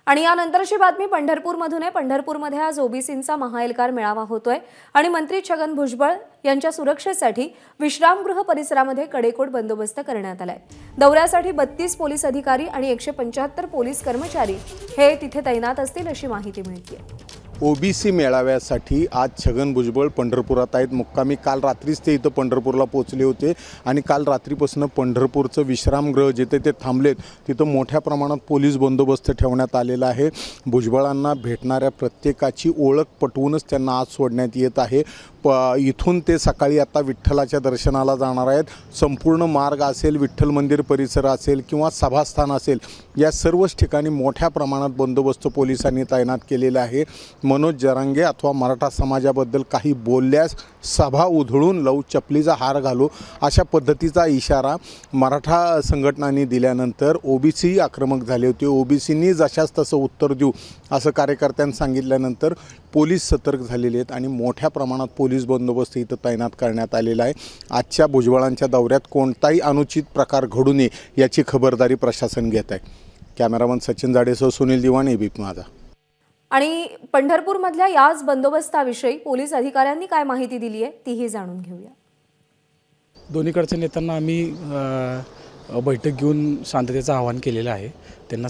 आणि यानंतरची बातमी पंढरपूरमधून आहे। पंढरपूरमध्ये आज ओबीसींचा महाएल्गार मेळावा होतोय आणि मंत्री छगन भुजबळ यांच्या सुरक्षेसाठी विश्रामगृह परिसरामध्ये कडेकोट बंदोबस्त करण्यात आलाय। दौऱ्यासाठी 32 पोलीस अधिकारी आणि 175 पोलीस कर्मचारी हे तिथे तैनात असतील अशी माहिती मिळते। ओबीसी मेळाव्यासाठी आज छगन भुजबळ पंढरपुरात आहेत। मुक्कामी काल रात्रीच ते इथं पंढरपूरला पोहोचले होते आणि काल रात्रीपासून पंढरपूरचं विश्रामगृह जिथे ते थांबलेत तिथं मोठ्या प्रमाणात पोलीस बंदोबस्त ठेवण्यात आलेला आहे। भुजबळांना भेटणाऱ्या प्रत्येकाची ओळख पटवूनच त्यांना आज सोडण्यात येत आहे। इथून ते सकाळी आता विठ्ठलाच्या दर्शनाला जाणार आहेत। संपूर्ण मार्ग असेल, विठ्ठल मंदिर परिसर असेल किंवा सभास्थान असेल, या सर्वच ठिकाणी मोठ्या प्रमाणात बंदोबस्त पोलिसांनी तैनात केलेला आहे। मनोज जरांगे अथवा मराठा समाजाबद्दल काही बोलल्यास सभा उधळून लावू, चपलीचा हार घालू अशा पद्धतीचा इशारा मराठा संघटनांनी दिल्यानंतर ओबीसी आक्रमक झाले होते। ओबीसींनी जशास तसं उत्तर देऊ असं कार्यकर्त्यांनी सांगितल्यानंतर पोलीस सतर्क झालेले आहेत आणि मोठ्या प्रमाणात पोलीस बंदोबस्त इथं तैनात करण्यात आलेला आहे। आजच्या भुजबळांच्या दौऱ्यात कोणताही अनुचित प्रकार घडू नये याची खबरदारी प्रशासन घेत आहे। कॅमेरामन सचिन जाडेसह सुनील दिवाण, एबीपी माझा। आणि पंढरपूरमधल्या याच बंदोबस्ताविषयी पोलीस अधिकाऱ्यांनी काय माहिती दिली आहे तीही जाणून घेऊया। दोन्हीकडच्या नेत्यांना आम्ही बैठक घेऊन शांततेचं आवाहन केलेलं आहे। त्यांना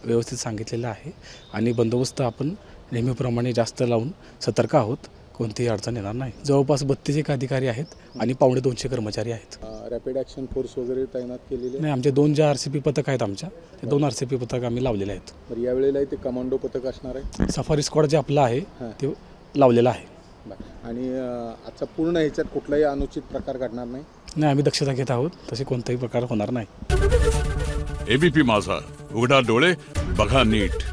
व्यवस्थित सांगितलेलं आहे आणि बंदोबस्त आपण नेहमीप्रमाणे जास्त लावून सतर्क आहोत, कोणतीही अडचण येणार नाही। जवळपास 32 अधिकारी आहेत आणि 250 कर्मचारी आहेत। रॅपिड ॲक्शन फोर्स वगैरे तैनात केलेले नाही, आमचे 2 आरसीपी पथक आहेत, आमच्या ते 2 आरसीपी पथक आम्ही लावलेले आहेत। तर यावेळेला ते कमांडो पथक असणार आहे। सफारी स्क्वॉड जे आपलं आहे ते लावलेलं आहे आणि आजचा पूर्ण ह्याच्यात कुठलाही अनुचित प्रकार घडणार नाही। नाही, आम्ही दक्षता घेत आहोत, तसे कोणताही प्रकार होणार नाही। एबीपी माझा, उघडा डोळे बघा नीट।